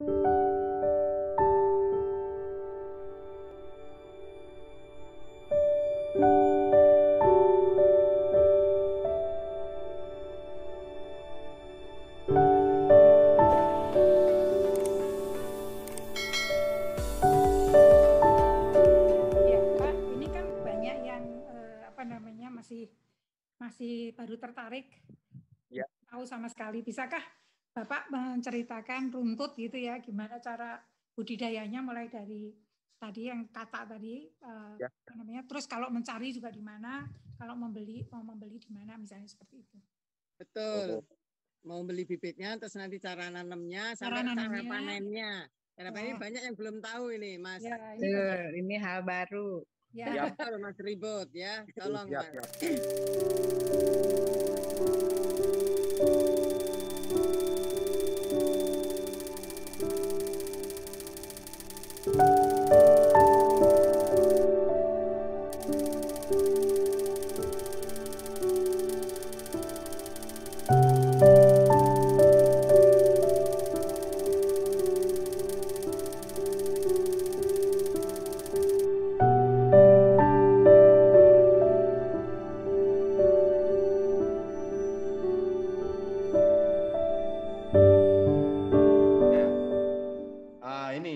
masih baru tertarik, ya. Tahu sama sekali. Bisakah Bapak menceritakan runtut gitu ya, gimana cara budidayanya mulai dari tadi yang kata tadi, ya. namanya. Terus kalau mencari juga di mana, kalau mau membeli di mana, misalnya seperti itu. Betul. Mau beli bibitnya, terus nanti cara nanamnya, sampai cara panennya. Karena ini banyak yang belum tahu ini, Mas. Ya, ini hal baru. Ya, betul, Mas Ribut ya. Tolong, Mas.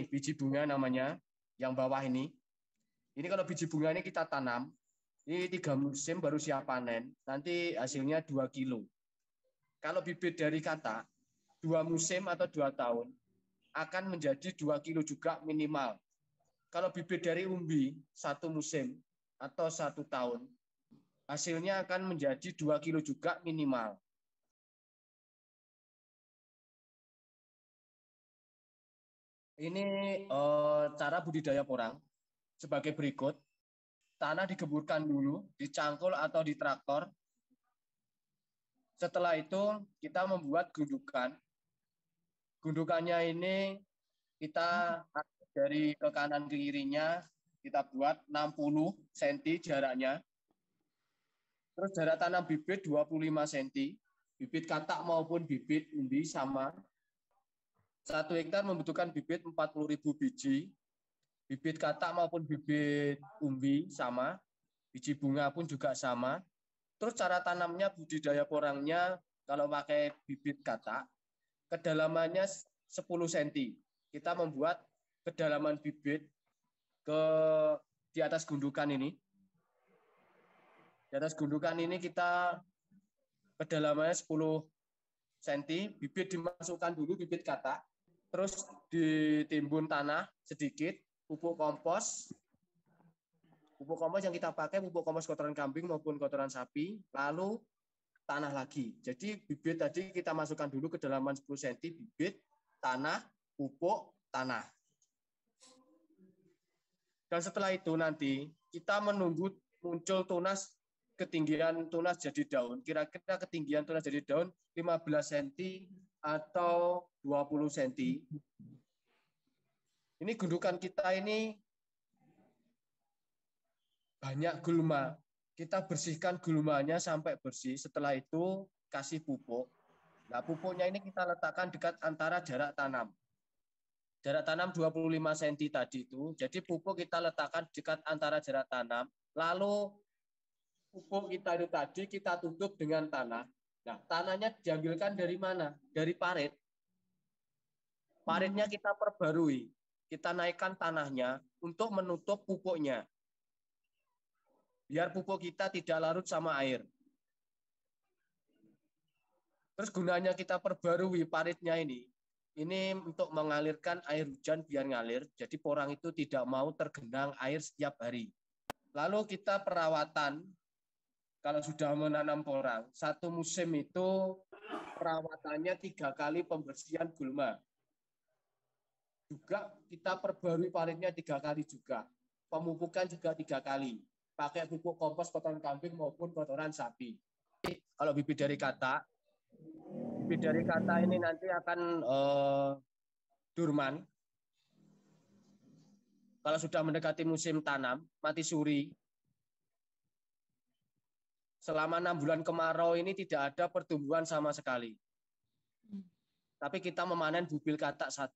Biji bunga namanya, yang bawah ini. Ini kalau biji bunga ini kita tanam, ini 3 musim baru siap panen, nanti hasilnya 2 kilo. Kalau bibit dari kata, 2 musim atau 2 tahun, akan menjadi 2 kilo juga minimal. Kalau bibit dari umbi, 1 musim atau 1 tahun, hasilnya akan menjadi 2 kilo juga minimal. Ini cara budidaya porang sebagai berikut. Tanah digeburkan dulu, dicangkul atau di traktor. Setelah itu kita membuat gundukan. Gundukannya ini kita dari ke kanan ke kirinya kita buat 60 cm jaraknya. Terus jarak tanam bibit 25 cm. Bibit katak maupun bibit umbi sama. 1 hektar membutuhkan bibit 40.000 biji. Bibit katak maupun bibit umbi sama. Biji bunga pun juga sama. Terus cara tanamnya, budidaya porangnya, kalau pakai bibit katak, kedalamannya 10 cm. Kita membuat kedalaman bibit di atas gundukan ini. Di atas gundukan ini kita kedalamannya 10 cm. Bibit dimasukkan dulu, bibit katak. Terus ditimbun tanah sedikit, pupuk kompos. Pupuk kompos yang kita pakai pupuk kompos kotoran kambing maupun kotoran sapi, lalu tanah lagi. Jadi bibit tadi kita masukkan dulu ke kedalaman 10 cm, bibit, tanah, pupuk, tanah. Dan setelah itu nanti kita menunggu muncul tunas, ketinggian tunas jadi daun. Kira-kira ketinggian tunas jadi daun 15 cm atau 20 cm. Ini gundukan kita ini banyak gulma. Kita bersihkan gulmanya sampai bersih. Setelah itu kasih pupuk. Nah, pupuknya ini kita letakkan dekat antara jarak tanam. Jarak tanam 25 cm tadi itu. Jadi pupuk kita letakkan dekat antara jarak tanam. Lalu pupuk kita itu tadi kita tutup dengan tanah. Nah, tanahnya diambilkan dari mana? Dari parit. Paritnya kita perbarui. Kita naikkan tanahnya untuk menutup pupuknya. Biar pupuk kita tidak larut sama air. Terus gunanya kita perbarui paritnya ini untuk mengalirkan air hujan biar ngalir. Jadi porang itu tidak mau tergenang air setiap hari. Lalu kita perawatan, kalau sudah menanam porang, 1 musim itu perawatannya 3 kali pembersihan gulma. Juga kita perbarui paritnya 3 kali juga. Pemupukan juga 3 kali. Pakai pupuk kompos kotoran kambing maupun kotoran sapi. Kalau bibit dari kata ini nanti akan dorman. Kalau sudah mendekati musim tanam, mati suri. Selama 6 bulan kemarau ini tidak ada pertumbuhan sama sekali. Tapi kita memanen bubil katak 1.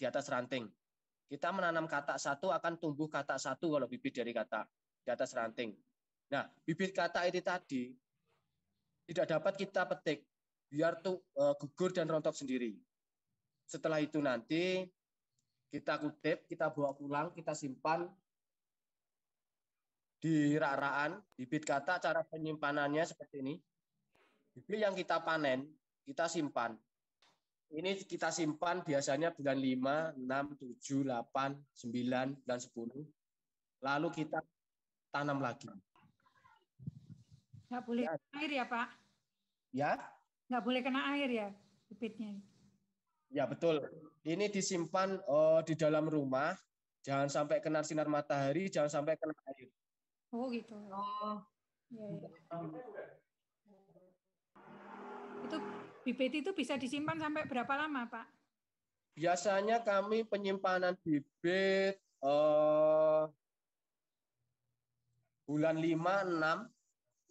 di atas ranting. Kita menanam katak satu akan tumbuh katak satu kalau bibit dari katak di atas ranting. Nah, bibit katak itu tadi tidak dapat kita petik, biar tuh gugur dan rontok sendiri. Setelah itu nanti kita kutip, kita bawa pulang, kita simpan di rak-rakan. Bibit katak cara penyimpanannya seperti ini. Bibit yang kita panen, kita simpan. Ini kita simpan biasanya bulan 5, 6, 7, 8, 9, dan 10. Lalu kita tanam lagi. Nggak boleh kena air ya, Pak? Ya? Nggak boleh kena air ya, bibitnya? Ya, betul. Ini disimpan di dalam rumah. Jangan sampai kena sinar matahari, jangan sampai kena air. Oh, gitu. Oh. Ya, ya. Itu bibit itu bisa disimpan sampai berapa lama, Pak? Biasanya kami penyimpanan bibit bulan 5, 6,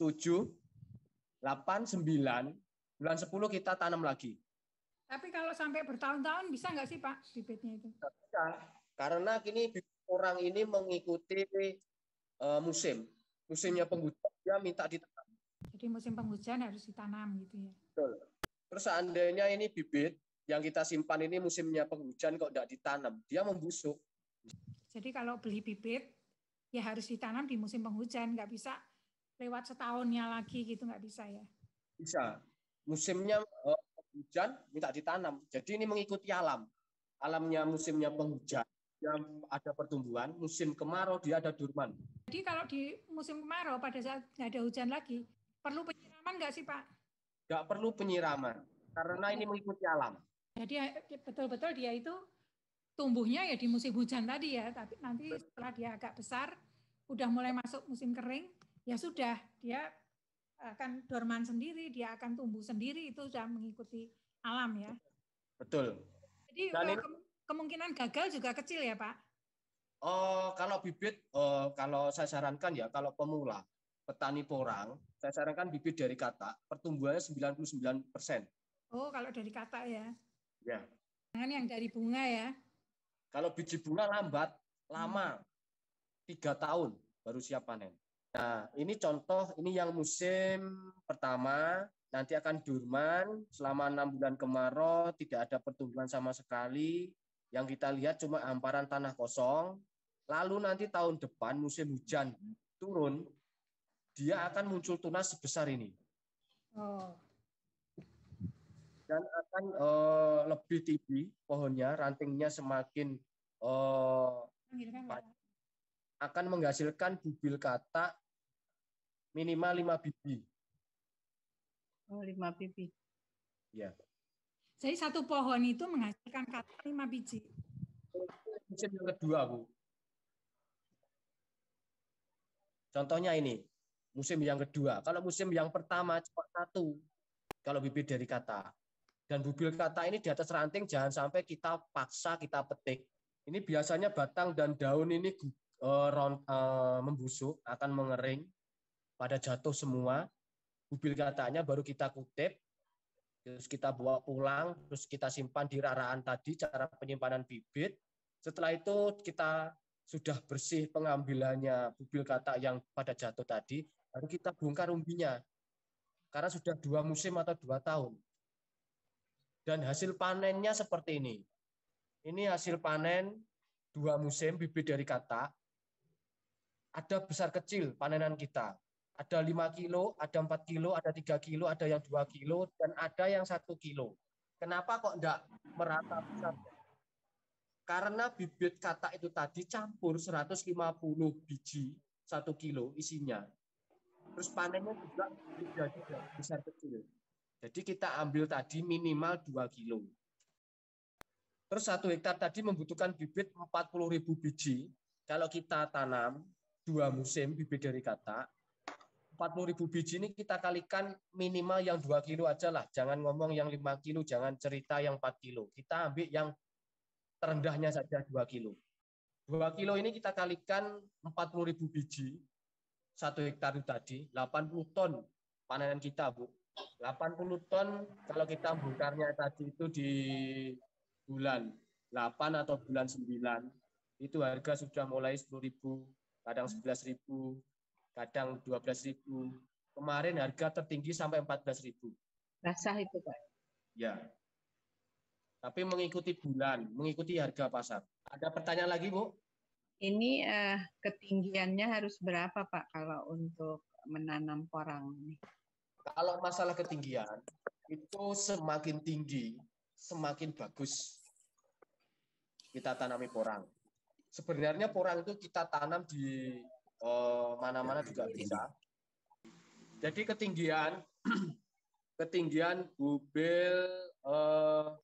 7, 8, 9, bulan 10 kita tanam lagi. Tapi kalau sampai bertahun-tahun bisa nggak sih, Pak, bibitnya itu? Bisa, karena kini orang ini mengikuti musim. Musimnya penghujan, dia minta ditanam. Jadi musim penghujan harus ditanam gitu ya? Betul. Terus seandainya ini bibit yang kita simpan ini musimnya penghujan kok tidak ditanam, dia membusuk. Jadi kalau beli bibit, ya harus ditanam di musim penghujan, nggak bisa lewat setahunnya lagi gitu, nggak bisa ya? Bisa. Musimnya hujan minta ditanam. Jadi ini mengikuti alam. Alamnya musimnya penghujan, dia ada pertumbuhan. Musim kemarau dia ada dorman. Jadi kalau di musim kemarau pada saat nggak ada hujan lagi, perlu penyiraman nggak sih, Pak? Nggak perlu penyiraman, karena ini mengikuti alam. Jadi betul-betul dia itu tumbuhnya ya di musim hujan tadi ya, tapi nanti setelah dia agak besar, udah mulai masuk musim kering, ya sudah, dia akan dorman sendiri, dia akan tumbuh sendiri, itu sudah mengikuti alam ya. Betul. Jadi kemungkinan gagal juga kecil ya, Pak? Kalau bibit, kalau saya sarankan ya, kalau pemula, petani porang, saya sarankan bibit dari katak, pertumbuhannya 99%. Oh, kalau dari katak ya? Ya. Jangan yang dari bunga ya? Kalau biji bunga lambat, lama, 3 tahun baru siap panen. Nah, ini contoh, ini yang musim pertama, nanti akan dorman selama 6 bulan kemarau, tidak ada pertumbuhan sama sekali. Yang kita lihat cuma hamparan tanah kosong. Lalu nanti tahun depan musim hujan turun, dia akan muncul tunas sebesar ini. Oh. Dan akan lebih tinggi pohonnya, rantingnya semakin akan menghasilkan bubil katak minimal 5 biji. Oh, 5 biji. Ya. Jadi satu pohon itu menghasilkan katak 5 biji. Musim yang kedua, Bu. Contohnya ini, musim yang kedua. Kalau musim yang pertama cuma 1, kalau bibit dari katak. Dan bubil katak ini di atas ranting jangan sampai kita paksa, kita petik. Ini biasanya batang dan daun ini membusuk, akan mengering, pada jatuh semua. Bubil kataknya baru kita kutip, terus kita bawa pulang, terus kita simpan di rak-rakan tadi, cara penyimpanan bibit. Setelah itu kita sudah bersih pengambilannya bubil katak yang pada jatuh tadi, baru kita bongkar umbinya. Karena sudah 2 musim atau 2 tahun. Dan hasil panennya seperti ini. Ini hasil panen 2 musim bibit dari katak. Ada besar kecil panenan kita. Ada 5 kilo, ada 4 kilo, ada 3 kilo, ada yang 2 kilo, dan ada yang 1 kilo. Kenapa kok enggak merata besar? Karena bibit katak itu tadi campur 150 biji 1 kilo isinya. Terus panennya juga besar kecil. Jadi kita ambil tadi minimal 2 kilo. Terus 1 hektar tadi membutuhkan bibit 40.000 biji. Kalau kita tanam 2 musim bibit dari katak, 40.000 biji ini kita kalikan minimal yang 2 kilo aja lah. Jangan ngomong yang 5 kilo, jangan cerita yang 4 kilo. Kita ambil yang terendahnya saja 2 kilo. 2 kilo ini kita kalikan 40.000 biji, 1 hektar itu tadi, 80 ton panenan kita, Bu. 80 ton kalau kita bongkarnya tadi itu di bulan 8 atau bulan 9 itu harga sudah mulai 10.000, kadang 11.000, kadang 12.000. Kemarin harga tertinggi sampai 14.000. Basah itu, Pak. Ya. Tapi mengikuti bulan, mengikuti harga pasar. Ada pertanyaan lagi, Bu? Ini ketinggiannya harus berapa, Pak, kalau untuk menanam porang ini? Kalau masalah ketinggian, itu semakin tinggi, semakin bagus kita tanami porang. Sebenarnya porang itu kita tanam di mana-mana juga bisa. Jadi ketinggian bubil,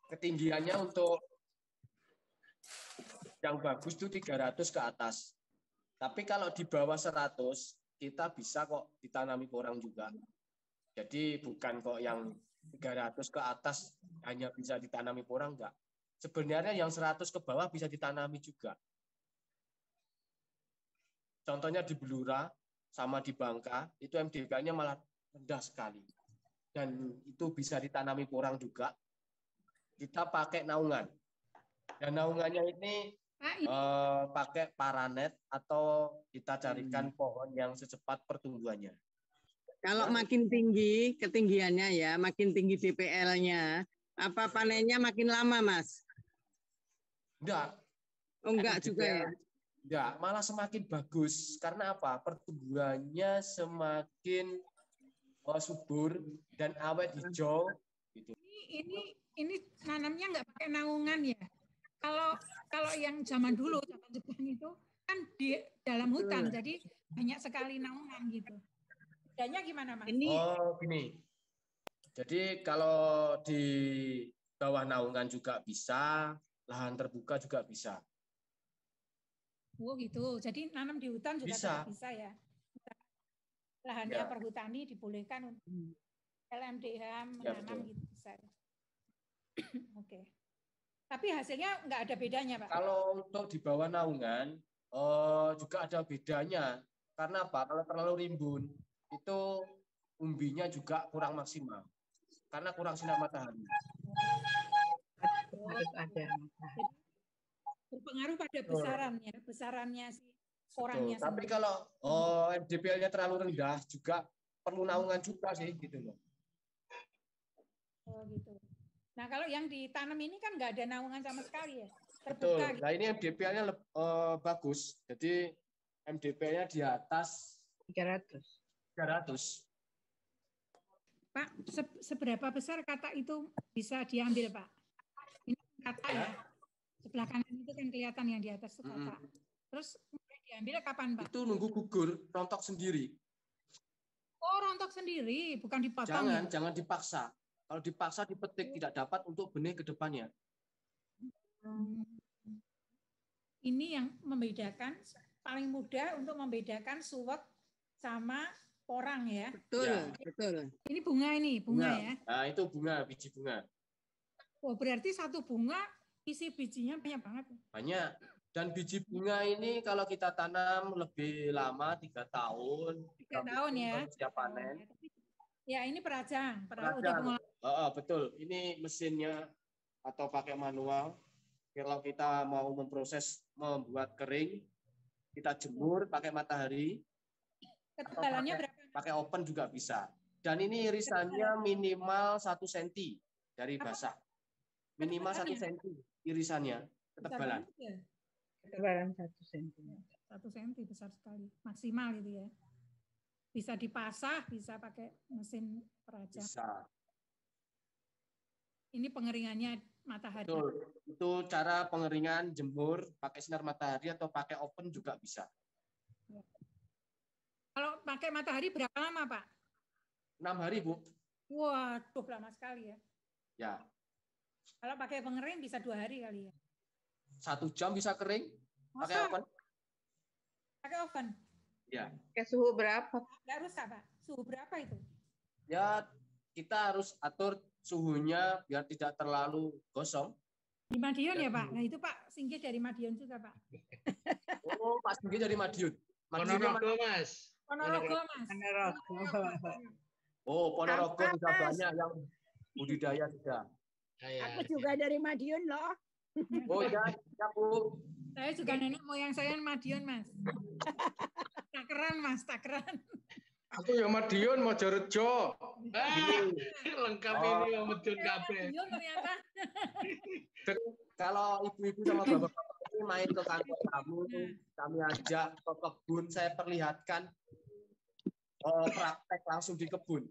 ketinggiannya untuk yang bagus itu 300 ke atas. Tapi kalau di bawah 100, kita bisa kok ditanami porang juga. Jadi bukan kok yang 300 ke atas hanya bisa ditanami porang, enggak. Sebenarnya yang 100 ke bawah bisa ditanami juga. Contohnya di Belura sama di Bangka, itu MDK-nya malah rendah sekali. Dan itu bisa ditanami porang juga. Kita pakai naungan. Dan naungannya ini pakai paranet atau kita carikan pohon yang secepat pertumbuhannya. Kalau makin tinggi ketinggiannya ya, makin tinggi DPL-nya, apa panennya makin lama, Mas? Enggak. Oh, enggak juga ya? Enggak, malah semakin bagus. Karena apa? Pertumbuhannya semakin subur dan awet hijau. Gitu. Ini nanamnya nggak pakai naungan ya? Kalau yang zaman dulu, zaman Jepang itu kan di dalam hutan, jadi banyak sekali naungan gitu. Bedanya gimana, Mas? Gini. Jadi kalau di bawah naungan juga bisa, lahan terbuka juga bisa. Oh gitu. Jadi nanam di hutan juga bisa ya. Lahannya perhutani dibolehkan untuk LMDH menanam gitu bisa. Oke. Tapi hasilnya nggak ada bedanya, Pak? Kalau untuk di bawah naungan juga ada bedanya. Karena apa? Kalau terlalu rimbun itu umbinya juga kurang maksimal. Karena kurang sinar matahari. Harus ada matahari. Berpengaruh pada besarannya si porangnya. Tapi kalau MDPL-nya terlalu rendah juga perlu naungan juga sih gitu loh. Oh gitu. Nah kalau yang ditanam ini kan nggak ada naungan sama sekali ya. Betul. Gitu. Nah ini MDPL-nya bagus. Jadi MDPL-nya di atas 300. Pak, seberapa besar kata itu bisa diambil, Pak? Ini kata ya. Sebelah kanan itu kan kelihatan yang di atas itu kata. Terus mulai diambil kapan, Pak? Itu nunggu gugur, rontok sendiri. Oh, rontok sendiri, bukan dipotong. Jangan dipaksa. Kalau dipaksa dipetik tidak dapat untuk benih ke depannya. Ini yang membedakan, paling mudah untuk membedakan suwek sama porang ya. Betul. Ini bunga ya. Nah, itu bunga, biji bunga. Oh, berarti satu bunga isi bijinya banyak banget. Banyak. Dan biji bunga ini kalau kita tanam lebih lama 3 tahun. 3 tahun ya. Siap panen. Ya, ini perajang. Betul. Ini mesinnya atau pakai manual. Kalau kita mau membuat kering, kita jemur pakai matahari. Ketebalannya berapa? Pakai oven juga bisa. Dan ini irisannya minimal 1 cm dari basah. Minimal 1 cm irisannya, ketebalan. Ketebalan 1 cm. 1 cm besar sekali, maksimal gitu ya. Bisa dipasah, bisa pakai mesin perajang. Bisa. Ini pengeringannya matahari. Betul. Itu cara pengeringan jemur pakai sinar matahari atau pakai oven juga bisa. Kalau pakai matahari berapa lama, Pak? 6 hari, Bu. Waduh, lama sekali ya. Ya. Kalau pakai pengering bisa 2 hari kali ya. 1 jam bisa kering. Pakai oven. Pakai oven. Ya. Pakai suhu berapa? Nggak rusak, Pak. Suhu berapa itu? Ya, kita harus atur suhunya biar tidak terlalu gosong. Di Madiun ya, Pak? Nah itu Pak, Singgih dari Madiun juga, Pak. Oh, Pak Singgih dari Madiun. Ponorogo, Mas. Ponorogo, Mas. Oh, Ponorogo juga banyak yang budidaya juga. Aku juga dari Madiun loh. Oh ya, ya Bu. Saya juga nenek moyang saya Madiun, Mas. Takeran, Mas, takeran. Aku ya Madiun, Mojorejo. Lengkap ini yang Madiun kabeh. Madiun ternyata. Kalau ibu-ibu sama bapak-bapak ini main ke kantor kami ajak ke kebun, saya perlihatkan praktek langsung di kebun.